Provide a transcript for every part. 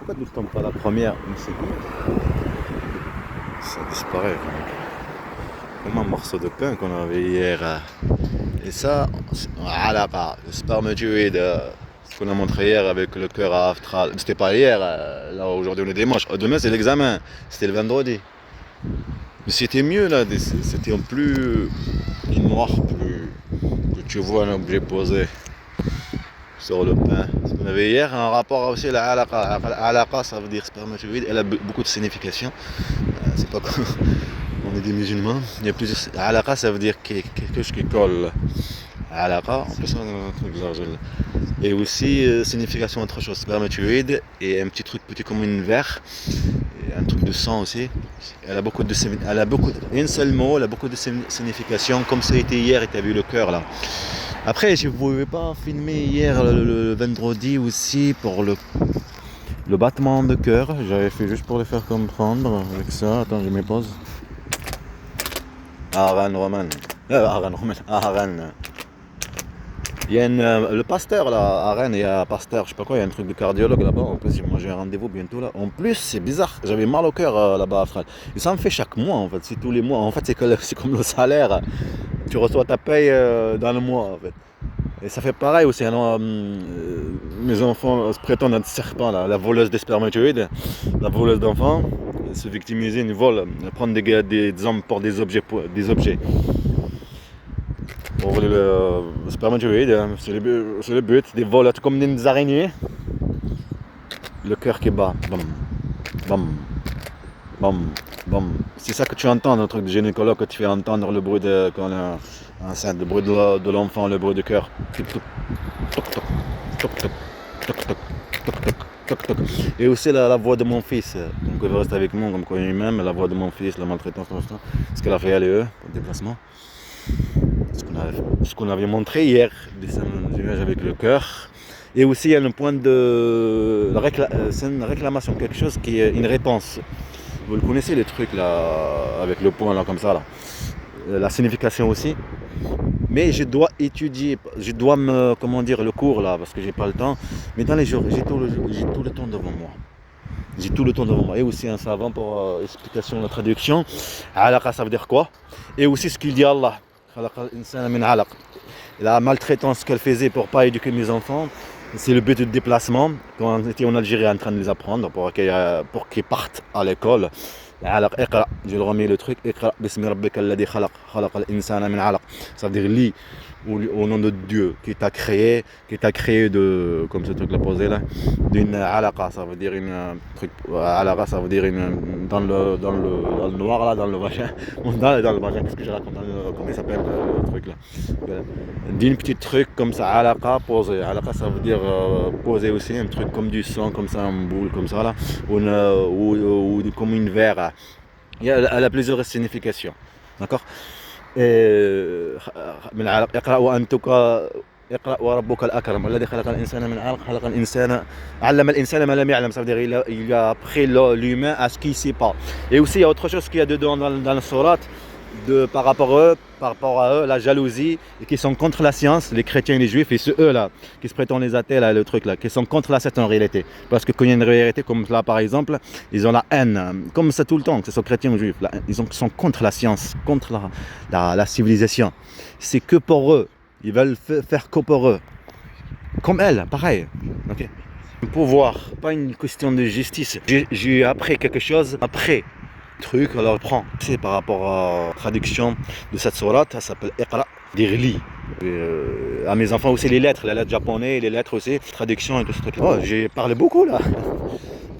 Pourquoi nous ne sommes pas la première une seconde? Ça disparaît. Comme un morceau de pain qu'on avait hier. Et ça, voilà, le spermatozoïde, ce qu'on a montré hier avec le cœur astral. C'était pas hier, là aujourd'hui on est dimanche. Demain c'est l'examen, c'était le vendredi. Mais c'était mieux là, c'était en plus noir, plus que tu vois un objet posé sur le pain. Ce qu'on avait hier, un rapport aussi à la alaqa. Alaqa, ça veut dire spermatozoïde, elle a beaucoup de significations. C'est pas comme on est des musulmans. Il y a plusieurs. Alaqa, ça veut dire quelque chose qui colle. Alaqa, on peut ça dans un truc d'argile. Et aussi, signification autre chose, spermatozoïde et un petit truc petit comme une verre, et un truc de sang aussi. Elle a beaucoup un seul mot, elle a beaucoup de significations, comme ça a été hier et tu as vu le cœur là. Après, je ne pouvais pas filmer hier le vendredi aussi pour le battement de cœur. J'avais fait juste pour le faire comprendre avec ça. Attends, je me pose. Aran Roman. Aran. Il y a le pasteur là, à Rennes, il y a un pasteur, je sais pas quoi, il y a un truc de cardiologue là-bas. En plus, moi j'ai un rendez-vous bientôt là. En plus, c'est bizarre, j'avais mal au cœur là-bas à Astral. Et ça me fait chaque mois en fait, c'est tous les mois. En fait, c'est comme le salaire. Tu reçois ta paye dans le mois en fait. Et ça fait pareil aussi. Alors, mes enfants se prétendent être serpents là, la voleuse des spermatozoïdes, la voleuse d'enfants, se victimiser, une vole, prendre des hommes pour des objets. Pour le spermatozoïde, c'est le but, des vols comme des araignées. Le cœur qui bat, bam, bam, bam, bam. C'est ça que tu entends dans le truc de gynécologue, que tu fais entendre le bruit de quand on est enceinte, le bruit de l'enfant, le bruit du cœur. Et aussi la voix de mon fils, donc il reste avec moi comme quoi il m'aime, la voix de mon fils, la maltraitance, ce qu'elle a fait à l'EE, pour le déplacement. Ce qu'on avait montré hier, des images avec le cœur. Et aussi il y a un point de c'est une réclamation, quelque chose qui est une réponse. Vous le connaissez les trucs là, avec le point là comme ça là. La signification aussi. Mais je dois étudier, je dois le cours là, parce que j'ai pas le temps. Mais dans les jours, j'ai tout le temps devant moi. J'ai tout le temps devant moi. Et aussi un savant pour explication, la traduction. Alaqa, ça veut dire quoi? Et aussi ce qu'il dit Allah. La maltraitance qu'elle faisait pour ne pas éduquer mes enfants, c'est le but de déplacement. Quand on était en Algérie en train de les apprendre pour qu'ils partent à l'école. Je leur remets le truc. Ça veut dire lit au nom de Dieu qui t'a créé de, comme ce truc là posé là, d'une alaqa, ça veut dire une truc, alaqa ça veut dire une, dans le noir là, dans le vagin, dans le vagin, qu'est-ce que je raconte, comment il s'appelle le truc là, d'une petite truc comme ça, alaqa posé, alaqa ça veut dire poser aussi, un truc comme du sang, comme ça, en boule comme ça là, ou comme une verre, elle a plusieurs significations, d'accord. من العلق اقرأ وأنتك اقرأ وربك الأكرم الذي خلق الإنسان من علق خلق الإنسان علم الإنسان ما لم يعلم, ça veut dire il a appris l'humain à ce qu'il ne sait pas. Et aussi il y a autre chose qu'il y a dedans dans le surat par rapport à eux, la jalousie, et qui sont contre la science, les chrétiens et les juifs, et ceux eux là, qui se prétendent les athées là, le truc là, qui sont contre la science en réalité. Parce que quand il y a une réalité comme là par exemple, ils ont la haine, comme ça tout le temps, que ce soit chrétiens ou juifs, ils sont contre la science, contre la civilisation. C'est que pour eux, ils veulent faire que pour eux. Comme elle, pareil. Okay. Un pouvoir, pas une question de justice. J'ai appris quelque chose après. Truc, alors prends. C'est par rapport à la traduction de cette sourate, ça s'appelle Iqra, dire lit. À mes enfants aussi les lettres japonaises, les lettres aussi, traduction et tout ce truc. Oh, j'ai parlé beaucoup là.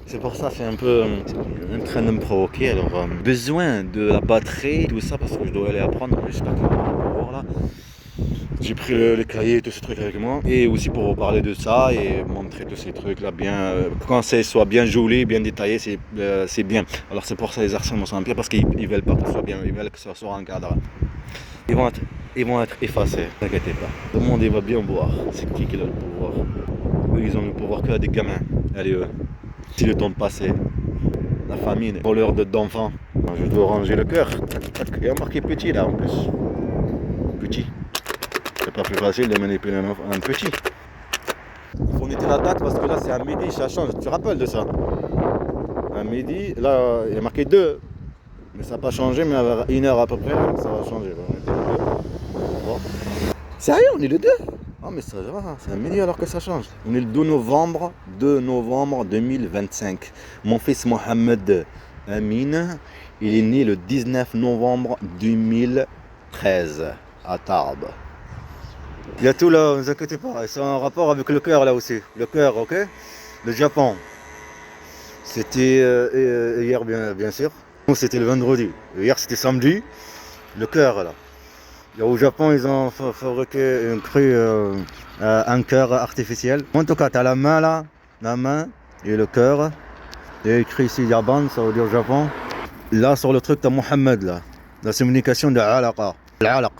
C'est pour ça, c'est un peu en train de me provoquer. Alors, besoin de la batterie, tout ça, parce que je dois aller apprendre. J'espère qu'on va voir là. J'ai pris les cahiers et tous ces trucs avec moi, et aussi pour parler de ça et montrer tous ces trucs là bien, quand c'est soit bien joli, bien détaillé, c'est bien. Alors c'est pour ça les arçons sont pire, parce qu'ils veulent pas que ce soit bien, ils veulent que ça soit en cadre. Ils vont être effacés, n'inquiétez pas. Le monde il va bien boire, c'est qui a le pouvoir? Eux ils ont le pouvoir que des gamins, allez eux. Si le temps passé, la famine, voleur d'enfants, je dois ranger le cœur, il y a marqué petit là en plus, petit. C'est pas plus facile de manipuler un petit. Il faut marqué la date parce que là c'est à midi, ça change. Tu te rappelles de ça? À midi, là il y a marqué 2. Mais ça n'a pas changé, mais à 1 heure à peu près, ça va changer. Bon. Sérieux, on est le 2? Ah mais ça va, c'est à midi alors que ça change. On est le 2 novembre 2025. Mon fils Mohamed Amin, il est né le 19 novembre 2013 à Tarbes. Il y a tout là, ne vous inquiétez pas, c'est en rapport avec le cœur là aussi. Le cœur, ok? Le Japon. C'était hier bien sûr. C'était le vendredi. Hier c'était samedi. Le cœur là. Au Japon, ils ont fabriqué un cœur artificiel. En tout cas, tu as la main là, la main et le cœur. Et écrit ici Japan, ça veut dire Japon. Là, sur le truc, tu as Mohamed là. La communication de Alaqa. L'Alaq.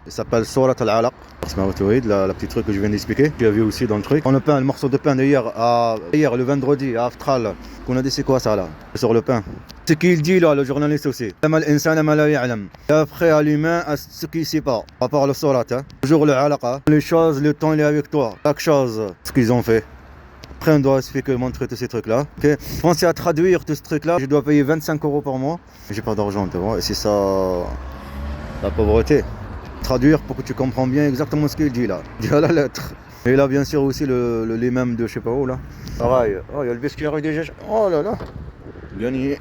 Il s'appelle Surat al-Alaq. La petite truc que je viens d'expliquer. Tu as vu aussi dans le truc. On a peint le morceau de pain d'hier, le vendredi, à Aftral. Qu'on a dit c'est quoi ça là? Sur le pain. Ce qu'il dit là, le journaliste aussi. Après à l'humain, à ce qu'il ne sait pas. À part le Surat. Hein. Toujours le Alaqa. Les choses, le temps il est avec toi. Chaque chose, ce qu'ils ont fait. Après on doit expliquer, montrer tous ces trucs là. Okay. Pensez à traduire tout ce truc là. Je dois payer 25 € par mois. J'ai pas d'argent, tu vois. Et c'est ça la pauvreté. Traduire pour que tu comprends bien exactement ce qu'il dit là. Il dit à la lettre. Et là bien sûr aussi l'imam de je sais pas où là. Pareil. Oh il y a le biscuit déjà. Oh là là. Gagné.